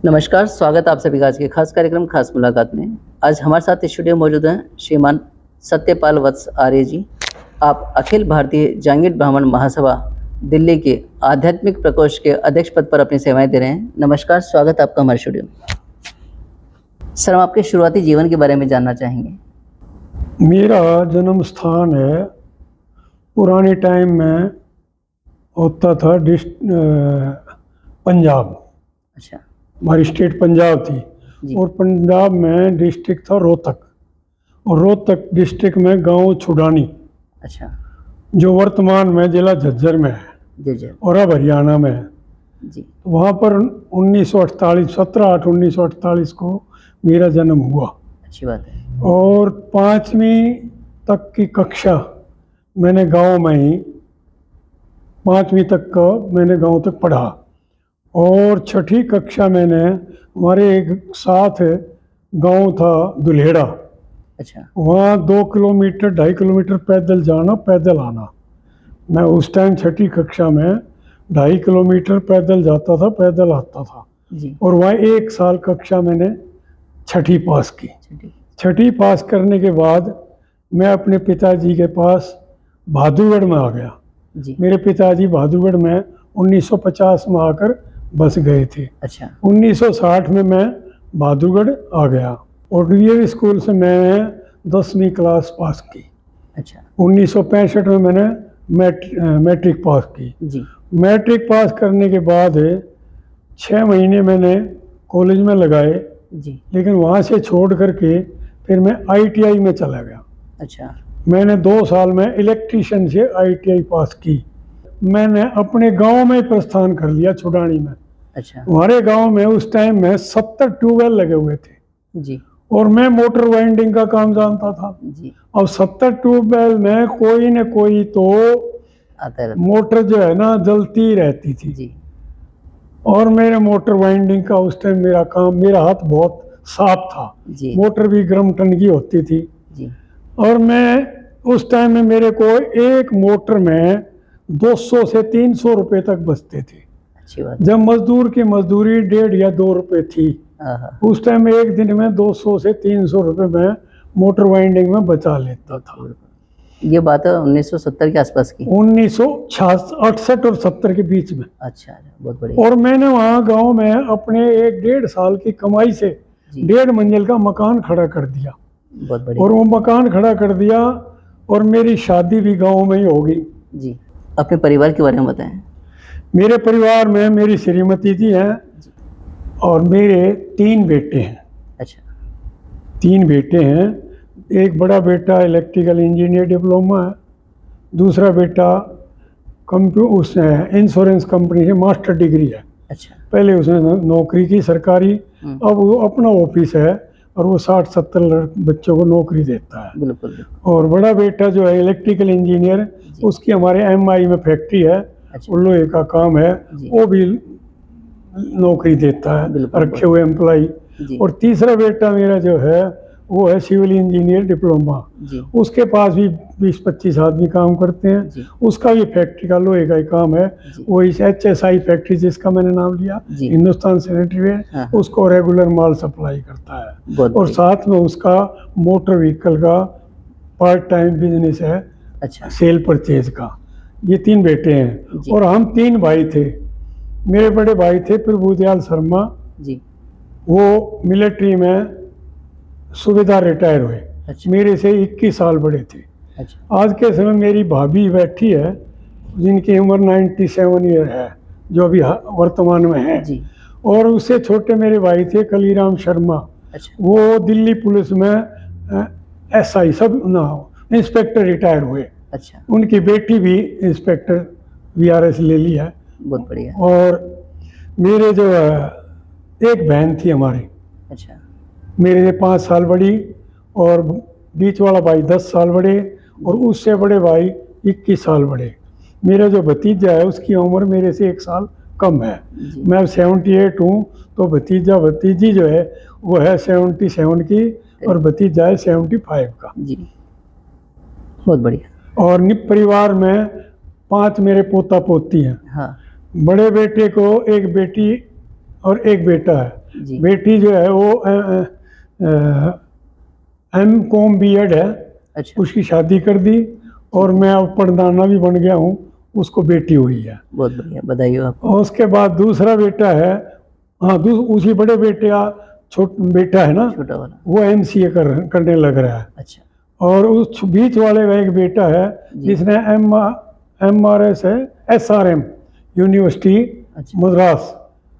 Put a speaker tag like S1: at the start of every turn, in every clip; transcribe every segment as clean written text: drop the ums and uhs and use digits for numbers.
S1: नमस्कार, स्वागत है आप सभी का आज के खास कार्यक्रम खास मुलाकात में। आज हमारे साथ स्टूडियो में मौजूद हैं श्रीमान सत्यपाल वत्स आर्य जी। आप अखिल भारतीय जांगीर ब्राह्मण महासभा दिल्ली के आध्यात्मिक प्रकोष्ठ के अध्यक्ष पद पर अपनी सेवाएं दे रहे हैं। नमस्कार, स्वागत है आपका हमारे स्टूडियो में। सर, हम आपके शुरुआती जीवन के बारे में जानना चाहेंगे।
S2: मेरा जन्म स्थान है, पुराने टाइम में होता था पंजाब।
S1: अच्छा।
S2: हमारी स्टेट पंजाब थी और पंजाब में डिस्ट्रिक्ट था रोहतक, और रोहतक डिस्ट्रिक्ट में गांव छुडानी,
S1: अच्छा,
S2: जो वर्तमान में जिला झज्जर में है
S1: जी
S2: और अब हरियाणा में है
S1: जी।
S2: वहाँ पर 1948 17/8/1948 को मेरा जन्म हुआ।
S1: अच्छी बात है।
S2: और 5वीं तक की कक्षा मैंने गांव में ही, 5वीं तक का मैंने गांव तक पढ़ा, और 6ठी कक्षा मैंने, हमारे एक साथ गांव था दुल्हेड़ा,
S1: अच्छा,
S2: वहाँ 2 किलोमीटर 2.5 किलोमीटर पैदल जाना पैदल आना। मैं उस टाइम 6ठी कक्षा में 2.5 किलोमीटर पैदल जाता था, पैदल आता था
S1: जी।
S2: और वहाँ 1 साल कक्षा मैंने 6ठी पास की। 6ठी पास करने के बाद मैं अपने पिताजी के पास बहादुरगढ़ में आ गया
S1: जी।
S2: मेरे पिताजी बहादुरगढ़ में 1950 में आकर बस गए थे।
S1: अच्छा,
S2: 1960 में मैं बहादुरगढ़ आ गया और डीएवी स्कूल से मैंने 10वीं क्लास पास की।
S1: अच्छा,
S2: 1965 में मैंने मैट्रिक पास की
S1: जी
S2: मैट्रिक पास करने के बाद 6 महीने मैंने कॉलेज में लगाए,
S1: जी।
S2: लेकिन वहाँ से छोड़ करके फिर मैं आईटीआई में चला गया।
S1: अच्छा,
S2: मैंने 2 साल में इलेक्ट्रीशियन से आईटीआई पास की। मैंने अपने गांव में प्रस्थान कर लिया, छुडानी में।
S1: अच्छा,
S2: हमारे गांव में उस टाइम में 70 ट्यूबवेल लगे हुए थे
S1: जी
S2: और मैं मोटर वाइंडिंग का काम जानता था।
S1: जी।
S2: अब 70 ट्यूबवेल में कोई न कोई तो
S1: आता रहता।
S2: मोटर जो है ना जलती रहती थी
S1: जी
S2: और मेरे मोटर वाइंडिंग का उस टाइम मेरा काम, मेरा हाथ बहुत साफ था।
S1: जी।
S2: मोटर भी गर्म टन की होती थी
S1: जी।
S2: और मैं उस टाइम में मेरे को एक मोटर में 200 से 300 रुपए तक बचते थे।
S1: अच्छी बात।
S2: जब मजदूर की मजदूरी 1.5 या 2 रुपए थी, उस टाइम में एक दिन में 200 से 300 रुपए में मोटर वाइंडिंग में बचा लेता था।
S1: ये बात है 1970 के आसपास की।
S2: 1968 और 70 के बीच में।
S1: अच्छा, बहुत बढ़िया।
S2: और मैंने वहाँ गांव में अपने 1.5 साल की कमाई से 1.5 मंजिल का मकान खड़ा कर दिया।
S1: बहुत बढ़िया।
S2: और वो मकान खड़ा कर दिया और मेरी शादी भी गांव में ही हो गई।
S1: जी। अपने परिवार के बारे में बताएं।
S2: मेरे परिवार में मेरी श्रीमती जी हैं और मेरे 3 बेटे हैं।
S1: अच्छा।
S2: 3 बेटे हैं। एक बड़ा बेटा इलेक्ट्रिकल इंजीनियर डिप्लोमा है, दूसरा बेटा उसने इंश्योरेंस कंपनी से मास्टर डिग्री है।
S1: अच्छा।
S2: पहले उसने नौकरी की सरकारी, अब वो अपना ऑफिस है और वो 60-70 बच्चों को नौकरी देता है।
S1: बिल्कुल।
S2: और बड़ा बेटा जो है इलेक्ट्रिकल इंजीनियर, उसकी हमारे एमआई में फैक्ट्री है।
S1: अच्छा।
S2: और लोहे का काम है, वो भी नौकरी देता है रखे हुए एम्प्लॉय। और तीसरा बेटा मेरा जो है वो है सिविल इंजीनियर डिप्लोमा, उसके पास भी 20-25 आदमी काम करते हैं। उसका भी फैक्ट्री का लोहे का ही काम है। वो इस HSI फैक्ट्री जिसका मैंने नाम लिया, हिंदुस्तान सैनिटरीवेयर, उसको रेगुलर माल सप्लाई करता है। और साथ में उसका मोटर व्हीकल का पार्ट टाइम बिजनेस है। अच्छा। सेल परचेज का। ये 3 बेटे हैं और हम 3 भाई थे। मेरे बड़े भाई थे प्रभुदयाल शर्मा जी, वो मिलिट्री में सुबेदार रिटायर हुए। अच्छा। मेरे से 21 साल बड़े थे। अच्छा। आज के समय मेरी भाभी बैठी है जिनकी उम्र 97 ईयर है, जो अभी वर्तमान में है जी। और उससे छोटे मेरे भाई थे कलीराम शर्मा। अच्छा। वो दिल्ली पुलिस में SI सब इंस्पेक्टर रिटायर हुए। अच्छा। उनकी बेटी भी इंस्पेक्टर VRS ले ली है। बहुत बढ़िया। और मेरे जो एक बहन थी हमारी, अच्छा, मेरे से 5 साल बड़ी, और बीच वाला भाई 10 साल बड़े, और उससे बड़े भाई 21 साल बड़े। मेरा जो भतीजा है उसकी उम्र मेरे से 1 साल कम है। मैं 78 हूँ, तो भतीजा भतीजी जो है वो है 77 की और भतीजा है 75 का जी। बहुत बढ़िया। और निप परिवार में 5 मेरे पोता पोती हैं। हाँ। बड़े बेटे को एक बेटी और एक बेटा है।
S1: जी।
S2: बेटी जो है वो M.Com B.Ed है,
S1: अच्छा,
S2: उसकी शादी कर दी और मैं अब प्रधाना भी बन गया हूँ, उसको बेटी हुई है।
S1: बहुत बढ़िया, बधाई हो आपको।
S2: और उसके बाद दूसरा बेटा है, हाँ उसी बड़े बेटे का बेटा है ना,
S1: छोटा वाला।
S2: वो MCA करने लग रहा है।
S1: अच्छा,
S2: और उस बीच वाले का एक बेटा है
S1: जी।
S2: जिसने MRS है SRM यूनिवर्सिटी
S1: अच्छा,
S2: मद्रास,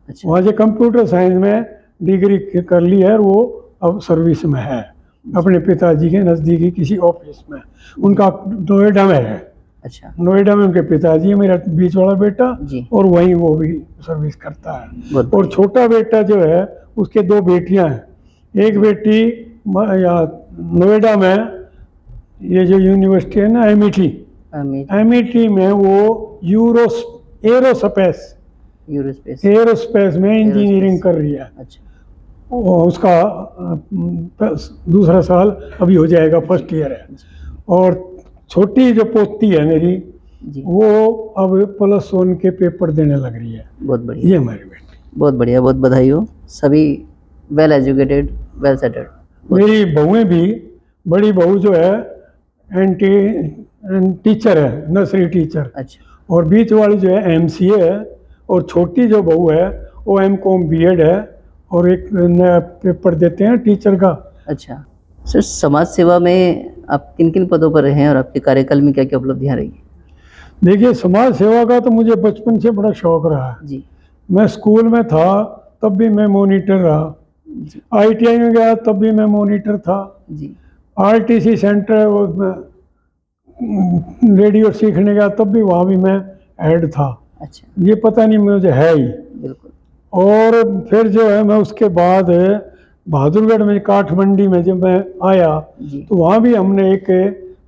S1: अच्छा,
S2: वहाँ से कंप्यूटर साइंस में डिग्री कर ली है और वो अब सर्विस में है अपने पिताजी के नज़दीकी किसी ऑफिस में। उनका नोएडा में है,
S1: अच्छा,
S2: नोएडा में उनके पिताजी है, मेरा बीच वाला बेटा,
S1: जी।
S2: और वहीं वो भी सर्विस करता है।
S1: बहुत
S2: और
S1: बढ़िया।
S2: छोटा बेटा जो है उसके दो बेटियां हैं, एक बेटी या नोएडा में ये जो यूनिवर्सिटी है ना
S1: अमित
S2: MET में वो एरोस्पेस
S1: यूरोस्पेस
S2: में इंजीनियरिंग कर रही है।
S1: अच्छा,
S2: उसका दूसरा साल अभी हो जाएगा, फर्स्ट ईयर है।
S1: जी,
S2: और छोटी जो पोती है मेरी,
S1: जी।
S2: वो अब +1 के पेपर देने लग रही है।
S1: बहुत बढ़िया,
S2: ये हमारी बेटी।
S1: बहुत बढ़िया, बहुत बधाई हो। सभी वेल एजुकेटेड, वेल सेटल्ड।
S2: मेरी बहुएं भी, बड़ी बहू जो है टीचर है, नर्सरी टीचर,
S1: अच्छा,
S2: और बीच वाली जो है MCA है, और छोटी जो बहू है वो M.Com B.Ed है, और एक नया पेपर देते हैं टीचर का।
S1: अच्छा। सर, समाज सेवा में आप किन किन पदों पर रहे हैं और आपके कार्यकाल में क्या क्या उपलब्धियां रही?
S2: देखिए, समाज सेवा का तो मुझे बचपन से बड़ा शौक रहा है।
S1: जी,
S2: मैं स्कूल में था तब भी मैं मॉनिटर रहा,
S1: जी,
S2: ITI में गया तब भी मैं मॉनिटर था,
S1: जी,
S2: RTC सेंटर वो रेडियो सीखने गया तब भी वहाँ भी मैं हेड था।
S1: अच्छा,
S2: ये पता नहीं मुझे है ही।
S1: बिल्कुल,
S2: और फिर जो है मैं उसके बाद बहादुरगढ़ में काठमंडी में जब मैं आया
S1: जी,
S2: तो वहाँ भी हमने एक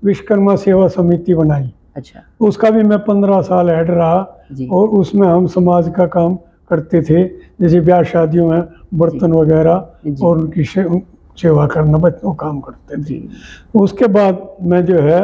S2: विश्वकर्मा सेवा समिति बनाई,
S1: अच्छा,
S2: उसका भी मैं 15 साल हेड रहा।
S1: जी,
S2: और उसमें हम समाज का काम करते थे, जैसे ब्याह शादियों में बर्तन वगैरह
S1: जी,
S2: और उनकी सेवा करना, बच्चों काम करते थे।
S1: जी,
S2: उसके बाद मैं जो है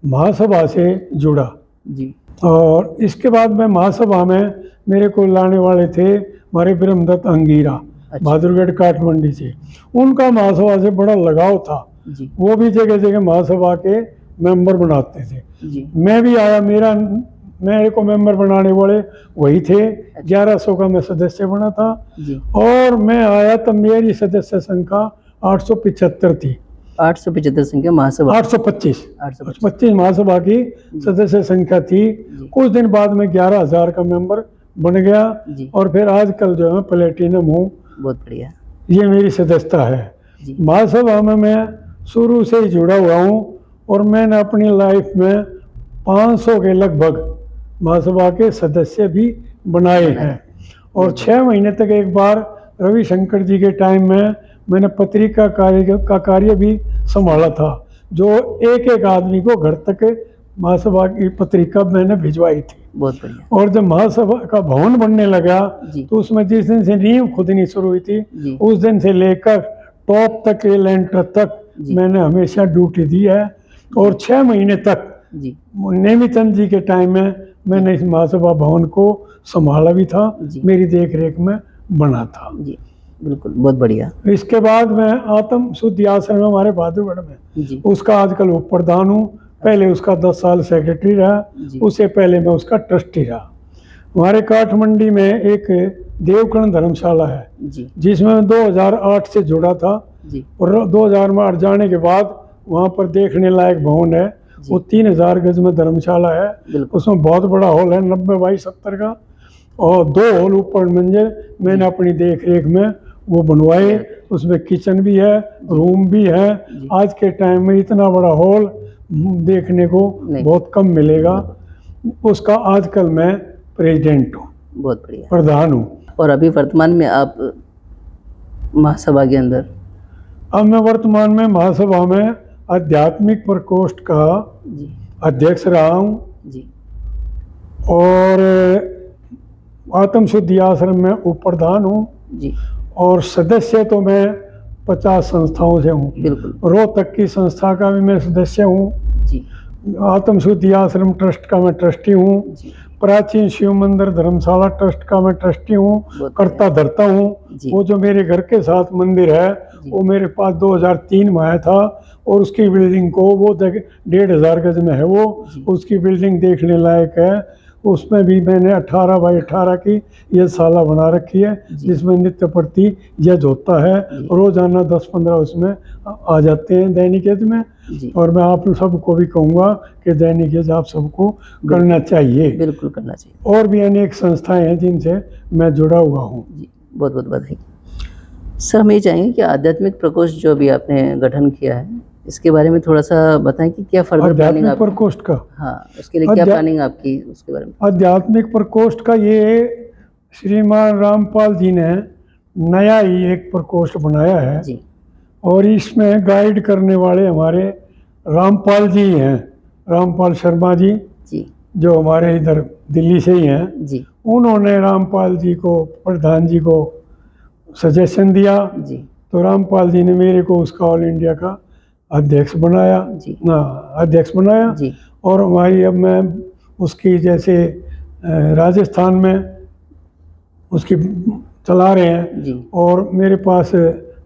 S2: महासभा से जुड़ा,
S1: जी,
S2: और इसके बाद मैं महासभा में मेरे को लाने वाले थे हमारे ब्रह्मदत्त अंगीरा,
S1: अच्छा,
S2: बहादुरगढ़ काठमंडी से। उनका महासभा से बड़ा लगाव था,
S1: जी,
S2: वो भी जगह जगह महासभा के मेंबर बनाते थे।
S1: जी,
S2: मैं भी आया, मेरे को मेंबर बनाने वाले वही थे। 1100 का मैं सदस्य बना था,
S1: जी।
S2: और मैं आया तब मेरी सदस्य संख्या 875 थी।
S1: 875 संख्या महासभा,
S2: 825
S1: 825,
S2: 25 महासभा की सदस्य संख्या थी।
S1: जी,
S2: कुछ दिन बाद में 11,000 का मेंबर बन गया,
S1: जी,
S2: और फिर आजकल जो है प्लेटिनम हूँ।
S1: बहुत बढ़िया,
S2: ये मेरी सदस्यता है।
S1: जी,
S2: महासभा में मैं शुरू से ही जुड़ा हुआ हूँ, और मैंने अपनी लाइफ में 500 के लगभग महासभा के सदस्य भी बनाए हैं। और 6 महीने तक एक बार रविशंकर जी के टाइम में मैंने पत्रिका का कार्य भी संभाला था, जो एक एक आदमी को घर तक महासभा की पत्रिका मैंने भिजवाई थी।
S1: बहुत बढ़िया,
S2: और जब महासभा का भवन बनने लगा
S1: जी,
S2: तो उसमें जिस दिन से नींव खुदनी शुरू हुई थी,
S1: जी,
S2: उस दिन से लेकर टॉप तक के लेंटर तक
S1: जी,
S2: मैंने हमेशा ड्यूटी दी है। और 6 महीने तक
S1: जी,
S2: नेमीचंद जी के टाइम में मैंने इस महासभा भवन को संभाला भी था,
S1: जी,
S2: मेरी देख रेख में बना था।
S1: जी, बिल्कुल, बहुत बढ़िया,
S2: इसके बाद मैं आत्म शुद्धि आश्रम हमारे बहादुरगढ़ में,
S1: जी,
S2: उसका आजकल उप प्रधान हूँ। पहले उसका 10 साल सेक्रेटरी रहा,
S1: जी,
S2: उससे पहले मैं उसका ट्रस्टी रहा। हमारे काठमंडी में एक देवकर्ण धर्मशाला है,
S1: जी,
S2: जिसमें मैं 2008 से जुड़ा था,
S1: जी,
S2: और 2008 जाने के बाद वहाँ पर देखने लायक भवन है। वो 3000 गज में धर्मशाला है,
S1: बिल्कुल,
S2: उसमें बहुत बड़ा हॉल है 90 बाई 70 का, और 2 हॉल ऊपर मंजिल मैंने अपनी देख रेख में वो बनवाए। उसमें किचन भी है, रूम भी है।
S1: जी,
S2: आज के टाइम में इतना बड़ा हॉल देखने को
S1: नहीं,
S2: बहुत कम मिलेगा। उसका आजकल मैं प्रेसिडेंट हूँ,
S1: बहुत बढ़िया।
S2: प्रधान हूँ।
S1: और अभी वर्तमान में आप महासभा के अंदर?
S2: अब मैं वर्तमान में महासभा में आध्यात्मिक प्रकोष्ठ का
S1: जी,
S2: अध्यक्ष रहा हूँ,
S1: जी,
S2: और आत्म शुद्धि आश्रम में उप प्रधान हूँ,
S1: जी,
S2: और सदस्य तो मैं 50 संस्थाओं से हूँ।
S1: बिल्कुल,
S2: रोहतक की संस्था का भी मैं सदस्य हूँ,
S1: जी,
S2: आत्म शुद्धि आश्रम ट्रस्ट का मैं ट्रस्टी हूँ,
S1: जी,
S2: प्राचीन शिव मंदिर धर्मशाला ट्रस्ट का मैं ट्रस्टी हूँ,
S1: बहुत
S2: करता धरता हूँ।
S1: जी।
S2: वो जो मेरे घर के साथ मंदिर है
S1: जी।
S2: वो मेरे पास 2003 में आया था, और उसकी बिल्डिंग को वो 1500 गज में है वो,
S1: जी।
S2: उसकी बिल्डिंग देखने लायक है। उसमें भी मैंने 18 बाई 18 की यज्ञशाला बना रखी है,
S1: जी।
S2: जिसमें नित्य प्रति यज्ञ होता है।
S1: जी।
S2: रोजाना 10-15 उसमें आ जाते हैं दैनिक यज्ञ में।
S1: जी।
S2: और मैं आप सबको भी कहूँगा कि दैनिक यज्ञ आप सबको करना चाहिए।
S1: बिल्कुल करना चाहिए।
S2: और भी अनेक संस्थाएं हैं जिनसे मैं जुड़ा हुआ हूँ।
S1: जी, बहुत बहुत बधाई। सर, हम ये चाहेंगे कि आध्यात्मिक प्रकोष्ठ जो अभी आपने गठन किया है, इसके बारे में थोड़ा-सा बताएँ कि क्या फर्दर प्लानिंग
S2: आध्यात्मिक
S1: आपकी?
S2: प्रकोष्ठ का
S1: हाँ, उसके लिए क्या प्लानिंग आपकी, उसके बारे में?
S2: आध्यात्मिक प्रकोष्ठ का ये श्रीमान रामपाल जी ने नया ही एक प्रकोष्ठ बनाया है।
S1: जी।
S2: और इसमें गाइड करने वाले हमारे रामपाल जी हैं, रामपाल शर्मा जी,
S1: जी।
S2: जो हमारे इधर दिल्ली से ही हैं।
S1: जी।
S2: उन्होंने रामपाल जी को, प्रधान जी को सजेशन दिया,
S1: जी।
S2: तो रामपाल जी ने मेरे को उसका ऑल इंडिया का अध्यक्ष बनाया।
S1: जी।
S2: ना अध्यक्ष बनाया।
S1: जी।
S2: और हमारी अब मैं उसकी जैसे राजस्थान में उसकी चला रहे हैं।
S1: जी।
S2: और मेरे पास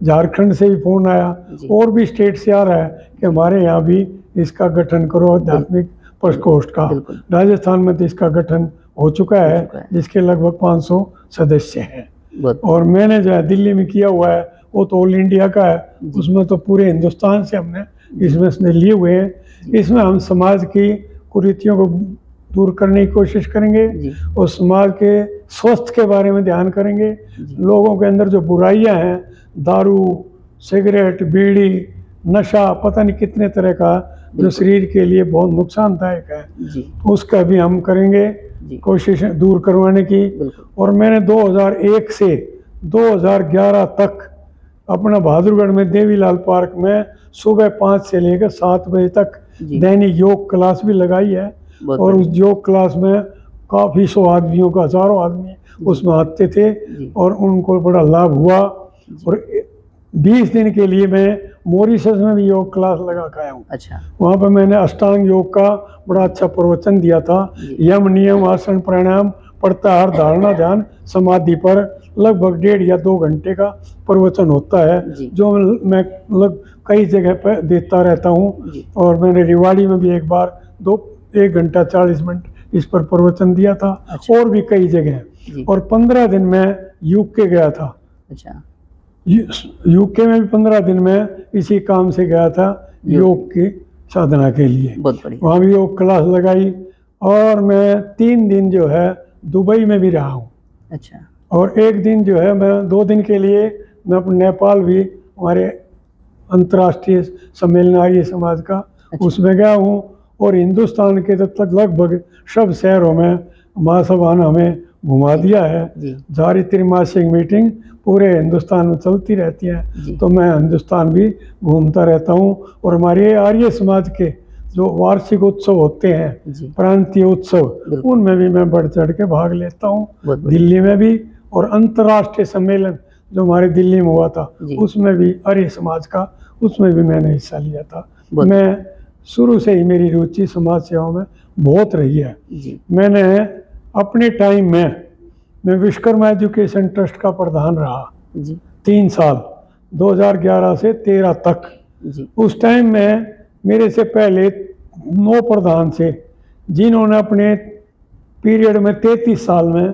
S2: झारखंड से भी फ़ोन आया,
S1: जी।
S2: और भी स्टेट से आ रहा है कि हमारे यहाँ भी इसका गठन करो, आध्यात्मिक प्रकोष्ठ का।
S1: बिल्कुल।
S2: राजस्थान में तो इसका गठन हो चुका है, जिसके लगभग 500 सदस्य हैं। और मैंने जो है दिल्ली में किया हुआ है वो तो ऑल इंडिया का है, उसमें तो पूरे हिंदुस्तान से हमने इसमें लिए हुए हैं। इसमें हम समाज की कुरीतियों को दूर करने की कोशिश करेंगे, और समाज के स्वास्थ्य के बारे में ध्यान करेंगे। लोगों के अंदर जो बुराइयां हैं, दारू, सिगरेट, बीड़ी, नशा, पता नहीं कितने तरह का, जो शरीर के लिए बहुत नुकसानदायक है, उसका भी हम करेंगे कोशिश दूर करवाने की। और मैंने 2001 से 2011 तक अपना बहादुरगढ़ में देवीलाल पार्क में सुबह 5 से लेकर 7 बजे तक दैनिक योग क्लास भी लगाई है। और उस योग क्लास में काफ़ी 100 आदमियों का, हज़ारों आदमी उसमें आते थे, और उनको बड़ा लाभ हुआ। और 20 दिन के लिए मैं मॉरिशस में भी योग क्लास लगा के आया हूँ।
S1: अच्छा।
S2: वहाँ पर मैंने अष्टांग योग का बड़ा अच्छा प्रवचन दिया था। यम, नियम, आसन, प्राणायाम, प्रत्याहार, धारणा, ध्यान, समाधि पर लगभग 1.5 या 2 घंटे का प्रवचन होता है, जो मैं मतलब कई जगह पर देता रहता हूँ। और मैंने रिवाड़ी में भी एक बार 1 घंटा 40 मिनट इस पर प्रवचन दिया था। अच्छा। और भी कई जगह। और 15 दिन में यूके गया था। अच्छा। यूके में भी 15 दिन में इसी काम से गया था, योग की साधना के लिए। वहाँ भी योग क्लास लगाई। और मैं 3 दिन जो है दुबई में भी रहा हूँ। अच्छा। और एक दिन जो है मैं 2 दिन के लिए मैं अपने नेपाल भी, हमारे अंतर्राष्ट्रीय सम्मेलन आर्य समाज का, उसमें गया हूँ। और हिंदुस्तान के तब तक लगभग सब शहरों में महासभा ने हमें घुमा दिया है। जारी त्रिमासिक मीटिंग पूरे हिंदुस्तान में चलती रहती है, तो मैं हिंदुस्तान भी घूमता रहता हूँ। और हमारे आर्य समाज के जो वार्षिक उत्सव होते हैं, प्रांतीय उत्सव, उनमें भी मैं बढ़ चढ़ के भाग लेता हूँ। दिल्ली में भी, और अंतर्राष्ट्रीय सम्मेलन जो हमारे दिल्ली में हुआ था उसमें भी आर्य समाज का, उसमें भी मैंने हिस्सा लिया था। मैं शुरू से ही मेरी रुचि समाज सेवा में बहुत रही है। मैंने अपने टाइम में मैं विश्वकर्मा एजुकेशन ट्रस्ट का प्रधान रहा 3 साल, 2011 से 13 तक। उस टाइम में मेरे से पहले 9 प्रधान थे, जिन्होंने अपने पीरियड में 33 साल में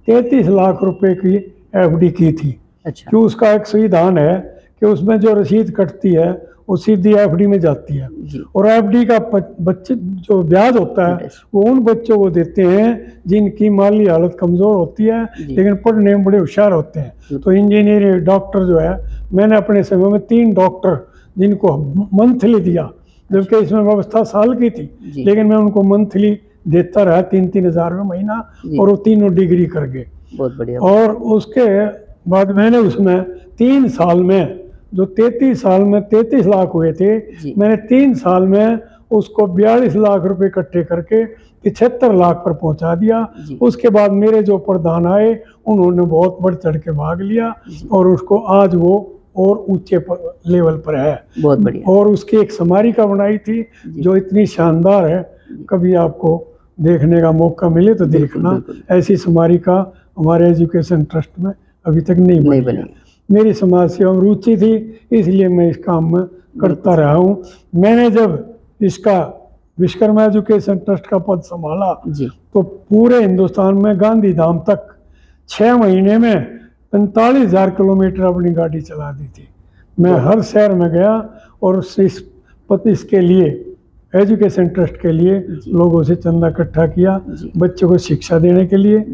S2: 33 लाख रुपए की एफडी की थी। अच्छा। कि उसका एक संविधान है कि उसमें जो रसीद कटती है वो सीधी एफडी में जाती है। और एफडी का बच्चे जो ब्याज होता है वो उन बच्चों को देते हैं जिनकी माली हालत कमज़ोर होती है, लेकिन पढ़ने में बड़े होशियार होते हैं। तो इंजीनियर, डॉक्टर जो है, मैंने अपने समय में 3 डॉक्टर जिनको मंथली दिया, जबकि इसमें व्यवस्था साल की थी, लेकिन मैं उनको मंथली देता रहा 3-3 हज़ार रुपये महीना, और वो तीनों डिग्री कर गए। बहुत बढ़िया। और उसके बाद मैंने उसमें 3 साल में, जो 33 साल में 33 लाख हुए थे, मैंने 3 साल में उसको 42 लाख रुपए इकट्ठे करके 75 लाख पर पहुंचा दिया। उसके बाद मेरे जो प्रधान आए उन्होंने बहुत बढ़ चढ़ के भाग लिया, और उसको आज वो और ऊंचे लेवल पर है। बहुत बढ़िया। और उसकी एक स्मारिका बनाई थी जो इतनी शानदार है, कभी आपको देखने का मौका मिले तो देखना।
S1: बिल्कुल।
S2: ऐसी स्मारिका हमारे एजुकेशन ट्रस्ट में अभी तक नहीं बनी है। मेरी समाज सेवा में रुचि थी, इसलिए मैं इस काम में करता रहा हूँ। मैंने जब इसका विश्वकर्मा एजुकेशन ट्रस्ट का पद संभाला तो पूरे हिंदुस्तान में गांधी धाम तक 6 महीने में 45,000 किलोमीटर अपनी गाड़ी चला दी थी। मैं हर शहर में गया और इसके लिए एजुकेशन ट्रस्ट के लिए लोगों से चंदा इकट्ठा किया, बच्चों को शिक्षा देने के लिए।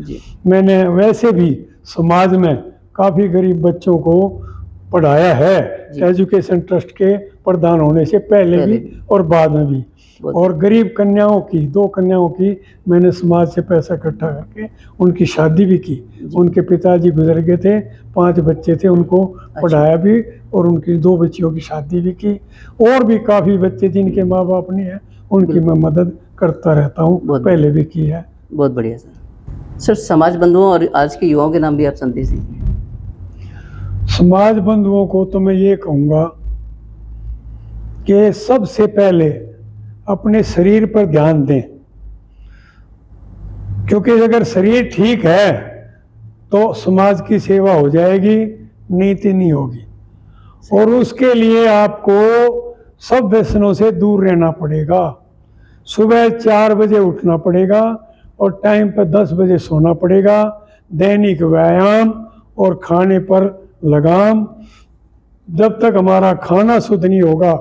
S2: मैंने वैसे भी समाज में काफ़ी गरीब बच्चों को पढ़ाया है एजुकेशन ट्रस्ट के प्रधान होने से पहले भी और बाद में भी। और गरीब कन्याओं की 2 कन्याओं की मैंने समाज से पैसा इकट्ठा करके उनकी शादी भी की। उनके पिताजी गुजर गए थे, 5 बच्चे थे, उनको पढ़ाया भी और उनकी 2 बच्चियों की शादी भी की। और भी काफ़ी बच्चे जिनके माँ बाप नहीं है उनकी मैं मदद करता रहता हूँ, पहले भी की है।
S1: बहुत बढ़िया सर। समाज बंधुओं और आज के युवाओं के नाम भी आप संदेश दीजिए।
S2: समाज बंधुओं को तो मैं ये कहूँगा कि सबसे पहले अपने शरीर पर ध्यान दें, क्योंकि अगर शरीर ठीक है तो समाज की सेवा हो जाएगी, नीति नहीं होगी। और उसके लिए आपको सब व्यसनों से दूर रहना पड़ेगा। सुबह 4 बजे उठना पड़ेगा और टाइम पर 10 बजे सोना पड़ेगा। दैनिक व्यायाम और खाने पर लगाम। जब तक हमारा खाना शुद्ध नहीं होगा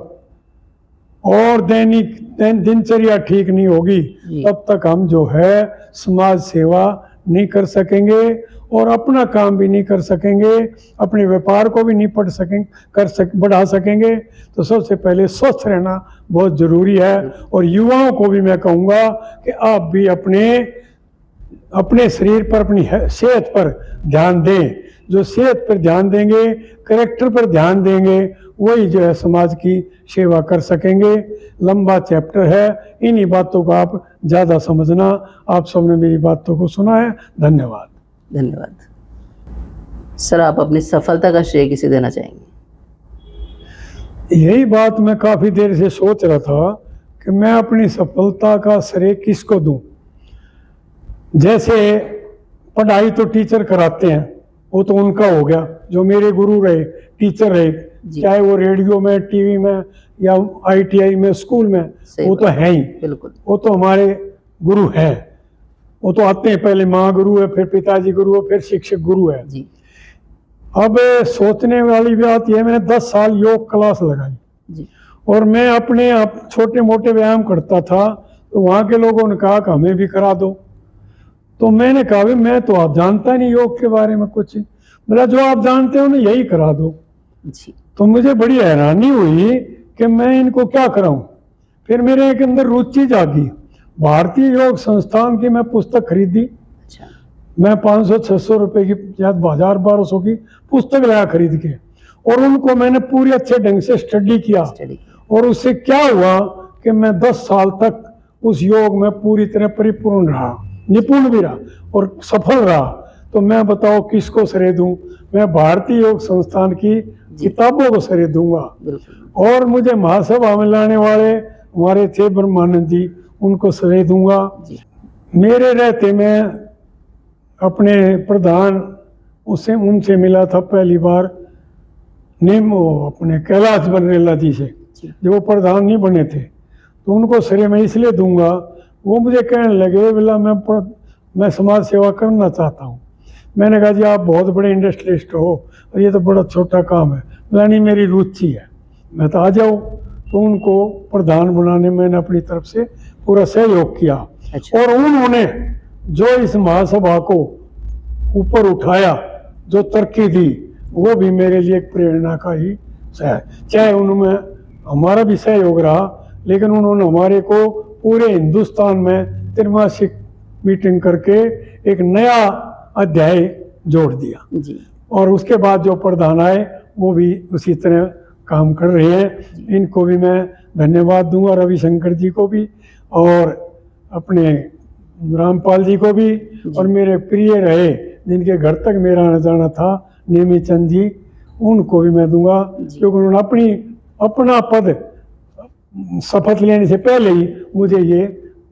S2: और दैनिक दिनचर्या ठीक नहीं होगी तब तक हम जो है समाज सेवा नहीं कर सकेंगे और अपना काम भी नहीं कर सकेंगे, अपने व्यापार को भी नहीं बढ़ा सकेंगे। तो सबसे पहले स्वस्थ रहना बहुत ज़रूरी है। और युवाओं को भी मैं कहूँगा कि आप भी अपने शरीर पर, अपनी सेहत पर ध्यान दें। जो सेहत पर ध्यान देंगे, कैरेक्टर पर ध्यान देंगे, वही जो है समाज की सेवा कर सकेंगे। लंबा चैप्टर है, इन्हीं बातों को आप ज़्यादा समझना। आप सबने मेरी बातों को सुना है, धन्यवाद।
S1: धन्यवाद सर। आप अपनी सफलता का श्रेय किसे देना चाहेंगे?
S2: यही बात मैं काफ़ी देर से सोच रहा था कि मैं अपनी सफलता का श्रेय किसको दूं। जैसे पढ़ाई तो टीचर कराते हैं, वो तो उनका हो गया, जो मेरे गुरु रहे, टीचर रहे, चाहे वो रेडियो में, टीवी में या ITI में, स्कूल में, वो तो है ही।
S1: बिल्कुल,
S2: वो तो हमारे गुरु हैं। वो तो आते हैं, पहले माँ गुरु है, फिर पिताजी गुरु है, फिर शिक्षक गुरु है जी। अब सोचने वाली बात यह, मैंने 10 साल योग क्लास लगाई जी। और मैं अपने आप छोटे मोटे व्यायाम करता था, तो वहाँ के लोगों ने कहा कि हमें भी करा दो। तो मैंने कहा मैं तो आप जानता नहीं योग के बारे में कुछ, मेरा जो आप जानते हो ना यही करा दो जी। तो मुझे बड़ी हैरानी हुई कि मैं इनको क्या कराऊं। फिर मेरे एक अंदर रुचि जागी। भारतीय योग संस्थान की मैं पुस्तक खरीदी। अच्छा। मैं 500-600 रुपए की या 1000-1200 की पुस्तक लाया खरीद के, और उनको मैंने पूरी अच्छे ढंग से स्टडी किया। और उससे क्या हुआ कि मैं 10 साल तक उस योग में पूरी तरह परिपूर्ण रहा, निपुण भी रहा और सफल रहा। तो मैं बताओ किसको श्रेय दूं? मैं भारतीय योग संस्थान की किताबों को श्रेय दूंगा। और मुझे महासभा में लाने वाले हमारे थे ब्रह्मानंद जी, उनको श्रेय दूंगा। मेरे रहते मैं अपने प्रधान उनसे मिला था पहली बार, अपने कैलाश बरनेला जी से, जो वो प्रधान नहीं बने थे। तो उनको श्रेय मैं इसलिए दूंगा, वो मुझे कहने लगे बोला मैं समाज सेवा करना चाहता हूँ। मैंने कहा जी आप बहुत बड़े इंडस्ट्रियलिस्ट हो और ये तो बड़ा छोटा काम है। बोला नहीं मेरी रुचि है, मैं तो आ जाऊँ। तो उनको प्रधान बनाने में मैंने अपनी तरफ से पूरा सहयोग किया। अच्छा। और उन्होंने जो इस महासभा को ऊपर उठाया, जो तरक्की दी, वो भी मेरे लिए एक प्रेरणा का ही है। चाहे उनमें हमारा भी सहयोग रहा, लेकिन उन्होंने हमारे को पूरे हिंदुस्तान में त्रैमासिक मीटिंग करके एक नया अध्याय जोड़ दिया जी। और उसके बाद जो प्रधान आए वो भी उसी तरह काम कर रहे हैं। इनको भी मैं धन्यवाद दूंगा, रविशंकर जी को भी और अपने रामपाल जी को भी, और मेरे प्रिय रहे जिनके घर तक मेरा आना जाना था, नेमी चंद जी, उनको भी मैं दूंगा, क्योंकि उन्होंने अपना पद शपथ लेने से पहले ही मुझे ये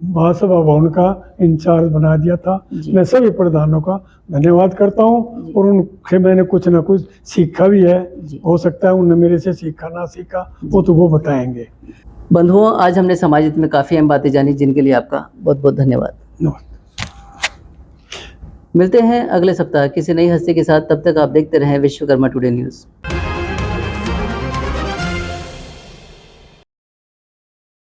S2: महासभा भवन का इंचार्ज बना दिया था।
S1: जी।
S2: मैं सभी प्रधानों का धन्यवाद करता हूँ और उनसे मैंने कुछ ना कुछ सीखा भी है।
S1: जी।
S2: हो सकता है उन्होंने मेरे से सीखा ना सीखा, वो तो वो बताएंगे।
S1: बंधुओं, आज हमने समाज हित में काफ़ी अहम बातें जानी, जिनके लिए आपका बहुत बहुत धन्यवाद।
S2: नमस्ते।
S1: मिलते हैं अगले सप्ताह किसी नई हस्ती के साथ। तब तक आप देखते रहें विश्वकर्मा टुडे न्यूज़।